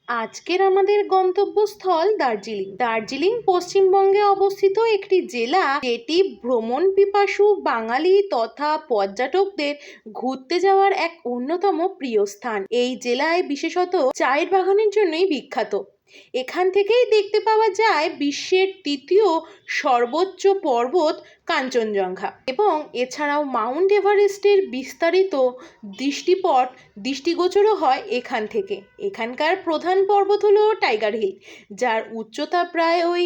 আজকের আমাদের গন্তব্যস্থল দার্জিলিং। দার্জিলিং পশ্চিমবঙ্গে অবস্থিত একটি জেলা, যেটি ভ্রমণ পিপাসু বাঙালি তথা পর্যটকদের ঘুরতে যাওয়ার এক অন্যতম প্রিয় স্থান। এই জেলায় বিশেষত চায়ের বাগানের জন্যই বিখ্যাত। এখান থেকেই দেখতে পাওয়া যায় বিশ্বের তৃতীয় সর্বোচ্চ পর্বত কাঞ্চনজঙ্ঘা, এবং এছাড়াও মাউন্ট এভারেস্টের বিস্তারিত দৃষ্টিপট দৃষ্টিগোচরও হয় এখান থেকে। এখানকার প্রধান পর্বত হলো টাইগার হিল, যার উচ্চতা প্রায় ওই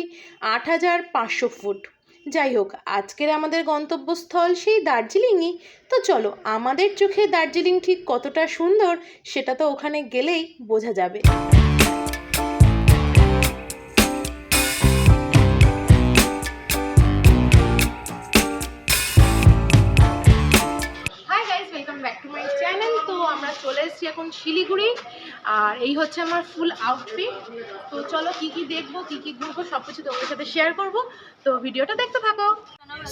৮,৫০০ ফুট। যাই হোক, আজকের আমাদের গন্তব্যস্থল সেই দার্জিলিংই। তো চলো, আমাদের চোখে দার্জিলিং ঠিক কতটা সুন্দর সেটা তো ওখানে গেলেই বোঝা যাবে। তো আমরা চলে এসেছি এখন শিলিগুড়ি, আর এই হচ্ছে আমার ফুল আউটফিট। তো চলো কি কি দেখবো, কি কি ঘুরবো, সবকিছু তোমাদের সাথে শেয়ার করব। তো ভিডিওটা দেখতে থাকো।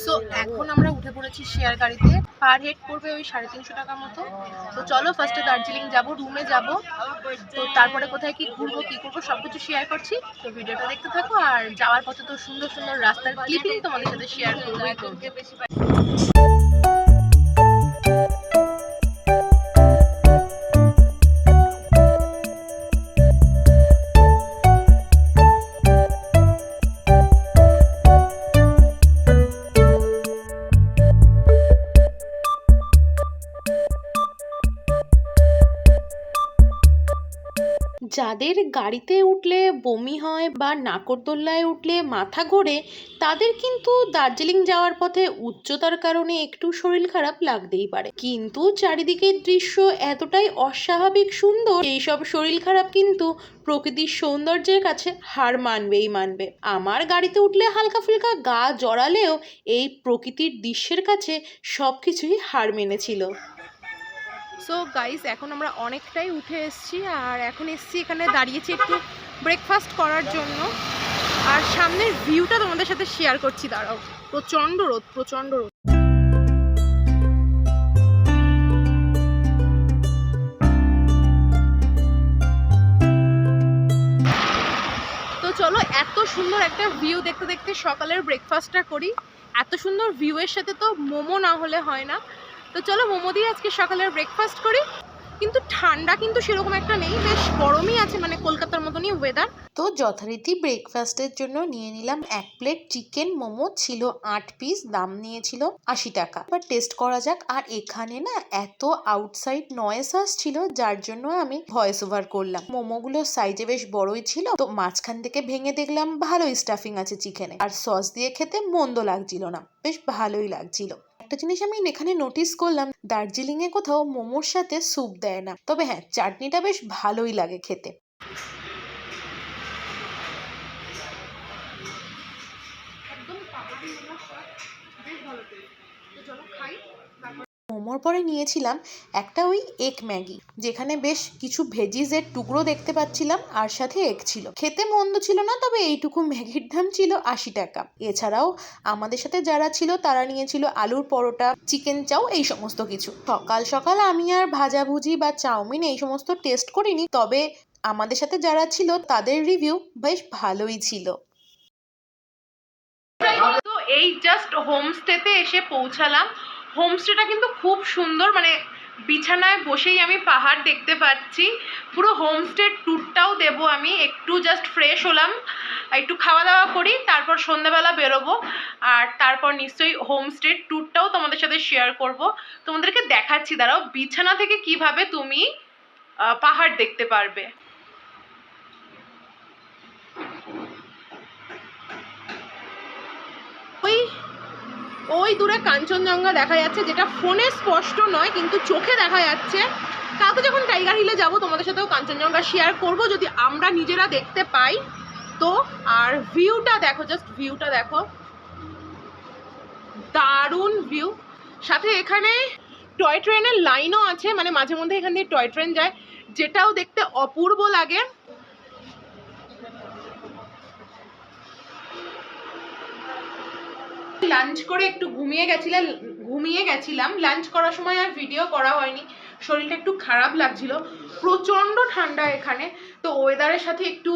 সো এখন আমরা উঠে পড়েছি শেয়ার গাড়িতে। পার হেড পড়বে ওই 350 টাকা মতো। তো চলো ফার্স্টে দার্জিলিং যাব, রুমে যাব, তো তারপরে কোথায় কি ঘুরবো কি করবো সবকিছু শেয়ার করছি। তো ভিডিওটা দেখতে থাকো, আর যাওয়ার পথে তো সুন্দর সুন্দর রাস্তার ক্লিপিং তোমাদের সাথে শেয়ার করবোই করবো। যাদের গাড়িতে উঠলে বমি হয় বা নাগরদোল্লায় উঠলে মাথা ঘোরে, তাদের কিন্তু দার্জিলিং যাওয়ার পথে উচ্চতার কারণে একটু শরীর খারাপ লাগতেই পারে। কিন্তু চারিদিকের দৃশ্য এতটাই অস্বাভাবিক সুন্দর, এইসব শরীর খারাপ কিন্তু প্রকৃতির সৌন্দর্যের কাছে হার মানবেই মানবে। আমার গাড়িতে উঠলে হালকা ফুলকা গা জড়ালেও এই প্রকৃতির দৃশ্যের কাছে সব কিছুই হার মেনেছিল। সো গাইস, এখন আমরা অনেকটাই উঠে এসেছি, আর এখন এসেছি এখানে দাঁড়িয়েছি একটু ব্রেকফাস্ট করার জন্য। আর সামনের ভিউটা তোমাদের সাথে শেয়ার করছি, দাঁড়াও। প্রচণ্ড রোদ, প্রচণ্ড রোদ। তো চলো, এত সুন্দর একটা ভিউ দেখতে দেখতে সকালের ব্রেকফাস্টটা করি। এত সুন্দর ভিউয়ের সাথে তো মোমো না হলে হয় না। তো চলো মোমো দিয়ে আজকে সকালের ব্রেকফাস্ট করি। কিন্তু ঠান্ডা কিন্তু সেরকম একটা নেই, বেশ গরমই আছে, মানে কলকাতার মতনই ওয়েদার। তো যথারীতি ব্রেকফাস্টের জন্য নিয়ে নিলাম 1 প্লেট চিকেন মোমো। ছিল 8 পিস, দাম নিয়েছিল 80 টাকা। এবার টেস্ট করা যাক। আর এখানে না এত আউটসাইড নয়েস আসছিল, যার জন্য আমি ভয়েস ওভার করলাম। মোমোগুলো সাইজে বেশ বড়ই ছিল, তো মাঝখান থেকে ভেঙে দেখলাম ভালোই স্টাফিং আছে চিকেনে, আর সস দিয়ে খেতে মন্দ লাগছিল না, বেশ ভালোই লাগছিল। একটা জিনিস আমি এখানে নোটিস করলাম, দার্জিলিং এ কোথাও মোমোর সাথে স্যুপ দেয় না, তবে হ্যাঁ চাটনিটা বেশ ভালোই লাগে খেতে। মোমোর পরে নিয়েছিলাম একটা ওই এগ ম্যাগি, যেখানে বেশ কিছু ভেজিসের টুকরো দেখতে পাচ্ছিলাম, আর সাথে এগ ছিল। খেতে মন্দ ছিল না, তবে এইটুকু ম্যাগির দাম ছিল 80 টাকা। এছাড়াও আমাদের সাথে যারা ছিল তারা নিয়েছিল আলুর পরোটা, চিকেন চাও, এই সমস্ত কিছু। সকাল সকাল আমি আর ভাজাভুজি বা চাউমিন এই সমস্ত টেস্ট করিনি, তবে আমাদের সাথে যারা ছিল তাদের রিভিউ বেশ ভালোই ছিল। তো এই জাস্ট হোমস্টেতে এসে পৌঁছালাম। হোমস্টেটা কিন্তু খুব সুন্দর, মানে বিছানায় বসেই আমি পাহাড় দেখতে পাচ্ছি। পুরো হোমস্টের ট্যুরটাও দেবো আমি। একটু জাস্ট ফ্রেশ হলাম, একটু খাওয়া দাওয়া করি, তারপর সন্ধ্যাবেলা বেরোবো, আর তারপর নিশ্চয়ই হোমস্টের ট্যুরটাও তোমাদের সাথে শেয়ার করব। তোমাদেরকে দেখাচ্ছি, দাঁড়াও, বিছানা থেকে কিভাবে তুমি পাহাড় দেখতে পারবে। ওই দূরে কাঞ্চনজঙ্ঘা দেখা যাচ্ছে, যেটা ফোনে স্পষ্ট নয় কিন্তু চোখে দেখা যাচ্ছে। কালকে যখন টাইগার হিলে যাব তোমাদের সাথেও কাঞ্চনজঙ্ঘা শেয়ার করব, যদি আমরা নিজেরা দেখতে পাই তো। আর ভিউটা দেখো, জাস্ট ভিউটা দেখো, দারুণ ভিউ। সাথে এখানে টয় ট্রেনের লাইনও আছে, মানে মাঝে মধ্যে এখান দিয়ে টয় ট্রেন যায়, যেটাও দেখতে অপূর্ব লাগে। লাঞ্চ করে একটু ঘুমিয়ে গেছিলাম। লাঞ্চ করার সময় আর ভিডিও করা হয়নি, শরীরটা একটু খারাপ লাগছিল, প্রচণ্ড ঠান্ডা এখানে। তো ওয়েদারের সাথে একটু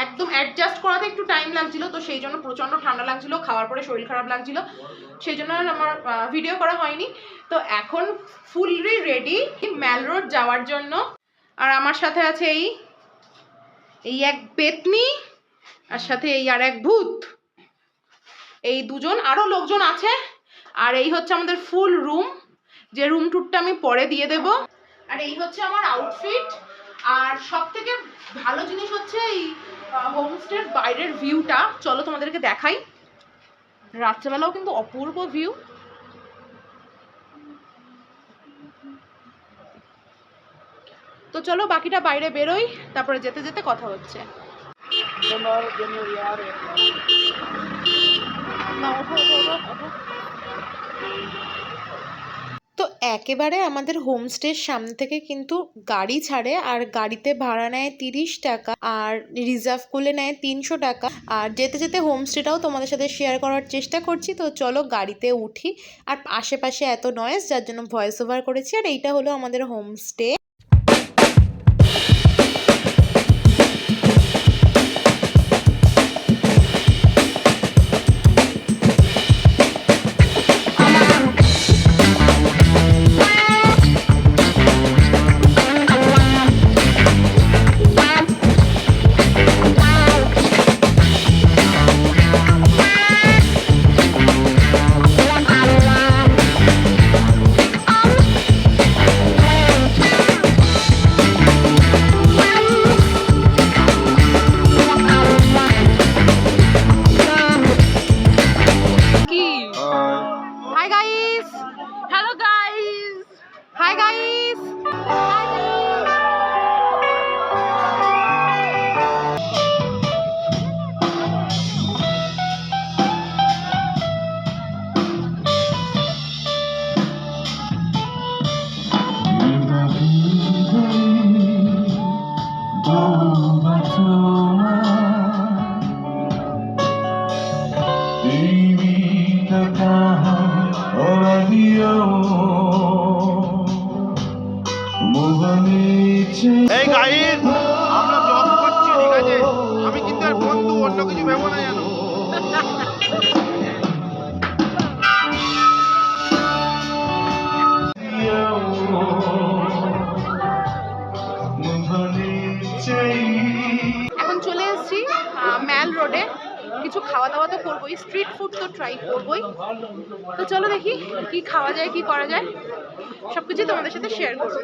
একদম অ্যাডজাস্ট করাতে একটু টাইম লাগছিল, তো সেই জন্য প্রচণ্ড ঠান্ডা লাগছিল, খাওয়ার পরে শরীর খারাপ লাগছিল, সেই জন্য আমার ভিডিও করা হয়নি। তো এখন ফুললি রেডি ম্যাল রোড যাওয়ার জন্য। আর আমার সাথে আছে এই এক পেতনি, আর সাথে এই আর এক ভূত, এই দুজন, আরো লোকজন আছে। আর এই হচ্ছে আমাদের ফুল রুম, যে রুম ট্যুরটা আমি পরে দিয়ে দেব। আর এই হচ্ছে আমার আউটফিট। আর সব থেকে ভালো জিনিস হচ্ছে এই হোমস্টের বাইরের ভিউটা। চলো তোমাদেরকে দেখাই। রাত্রেবেলাও কিন্তু অপূর্ব ভিউ। তো চলো বাকিটা বাইরে বেরোই, তারপরে যেতে যেতে কথা হচ্ছে। তো একেবারে আমাদের হোমস্টের সামনে থেকে কিন্তু গাড়ি ছাড়ে, আর গাড়িতে ভাড়া নেয় 30 টাকা, আর রিজার্ভ করলে নেয় 300 টাকা। আর যেতে যেতে হোমস্টেটাও তোমাদের সাথে শেয়ার করার চেষ্টা করছি। তো চলো গাড়িতে উঠি। আর আশেপাশে এত নয়েজ, যার জন্য ভয়েস ওভার করেছি। আর এইটা হলো আমাদের homestay. Hi guys. Hello guys. Hi guys. Hi guys. এই গাইস, আমরা ব্লগ করছি, ঠিক আছে? আমি কিন্তু আর বন্ধু, অন্য কিছু ভেবো না জানো। এখন চলে এসেছি ম্যাল রোডে। কিছু খাওয়া দাওয়া তো করবোই, স্ট্রিট ফুড তো ট্রাই করবোই। তো চলো দেখি কি খাওয়া যায়, কি করা যায়, সবকিছু তোমাদের সাথে শেয়ার করবো।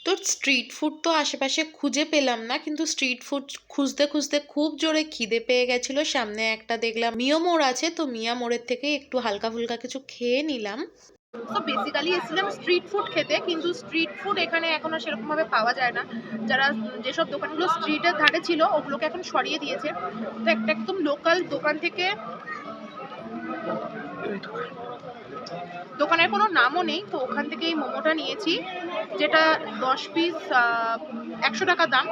তো স্ট্রিট ফুড তো আশেপাশে খুঁজে পেলাম না, কিন্তু স্ট্রিট ফুড খুঁজতে খুঁজতে খুব জোরে খিদে পেয়ে গেছিলো। সামনে একটা দেখলাম মিয়া মোড় আছে, তো মিয়া মোড়ের থেকে একটু হালকা ফুলকা কিছু খেয়ে নিলাম। তো বেসিক্যালি এসেছিলাম স্ট্রিট ফুড খেতে, কিন্তু স্ট্রিট ফুড এখানে এখন আর সেরকমভাবে পাওয়া যায় না। যারা যেসব দোকানগুলো স্ট্রিটের ধারে ছিল ওগুলোকে এখন সরিয়ে দিয়েছে। তো একটা একদম লোকাল দোকান থেকে, দোকানের কোনো নামও নেই, তো ওখান থেকে এই মোমোটা নিয়েছি, যেটা 10 পিস 100 টাকা দাম,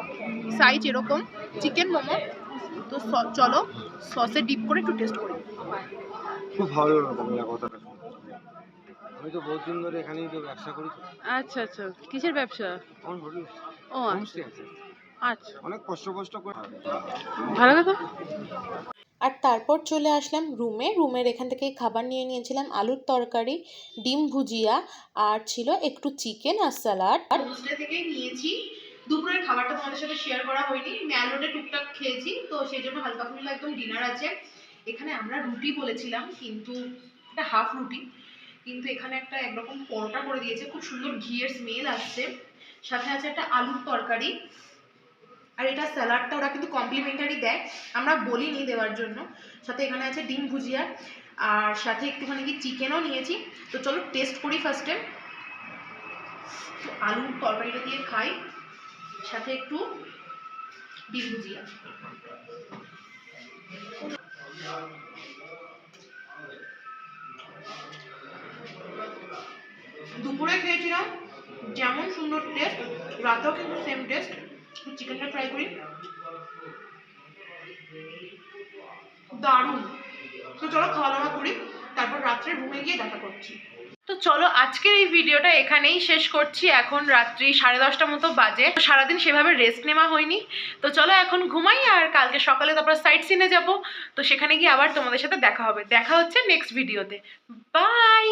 সাইজ এরকম, চিকেন মোমো। তো চলো সসে ডিপ করে একটু টেস্ট করি। খুব ভালো লাগলো কথাটা। আমি তো বহুত দিন ধরে এখানেই তো ব্যবসা করি। আচ্ছা আচ্ছা, কিসের ব্যবসা? আমার হোটেল, ও হোমস্টে আছে। আচ্ছা, অনেক কষ্ট করে। ভালো কথা। আর তারপর চলে আসলাম রুমের এখান থেকে খাবার নিয়ে নিয়েছিলাম, আলুর তরকারি, ডিম ভুজিয়া, আর ছিল একটু চিকেন আর স্যালাড। আর হোমস্টে থেকেই নিয়েছি। দুপুরের খাবারটা তোমাদের সাথে শেয়ার করা হয়নি, ম্যাল রোডে টুকটাক খেয়েছি, তো সেই জন্য হালকা ফুলকা একদম ডিনার আছে। এখানে আমরা রুটি বলেছিলাম, কিন্তু এটা হাফ রুটি, কিন্তু এখানে একটা একরকম পরোটা করে দিয়েছে, খুব সুন্দর ঘিয়ের স্মেল আসছে। সাথে আছে একটা আলুর তরকারি, আর এটা স্যালাডটা ওরা কিন্তু কমপ্লিমেন্টারি দেয়, আমরা বলিনি দেওয়ার জন্য। সাথে এখানে আছে ডিম ভুজিয়া, আর সাথে একটুখানি কি চিকেনও নিয়েছি। তো চলো টেস্ট করি ফার্স্টে। তো আলুর তরকারিটা দিয়ে খাই, সাথে একটু ডিম ভুজিয়া। দুপুরে খেয়েছিলাম যেমন সুন্দর টেস্ট, রাতেও কিন্তু সেম টেস্ট। চিকেনটা ট্রাই করি, দারুণ। তো চলো খাওয়া দাওয়া করি, তারপর রাত্রে রুমে গিয়ে দেখা করছি। তো চলো আজকের এই ভিডিওটা এখানেই শেষ করছি। এখন রাত্রি 10:30 মতো বাজে। সারাদিন সেভাবে রেস্ট নেওয়া হয়নি। তো চলো এখন ঘুমাই, আর কালকে সকালে তারপর সাইট সিনে যাবো। তো সেখানে গিয়ে আবার তোমাদের সাথে দেখা হবে। দেখা হচ্ছে নেক্সট ভিডিওতে। বাই।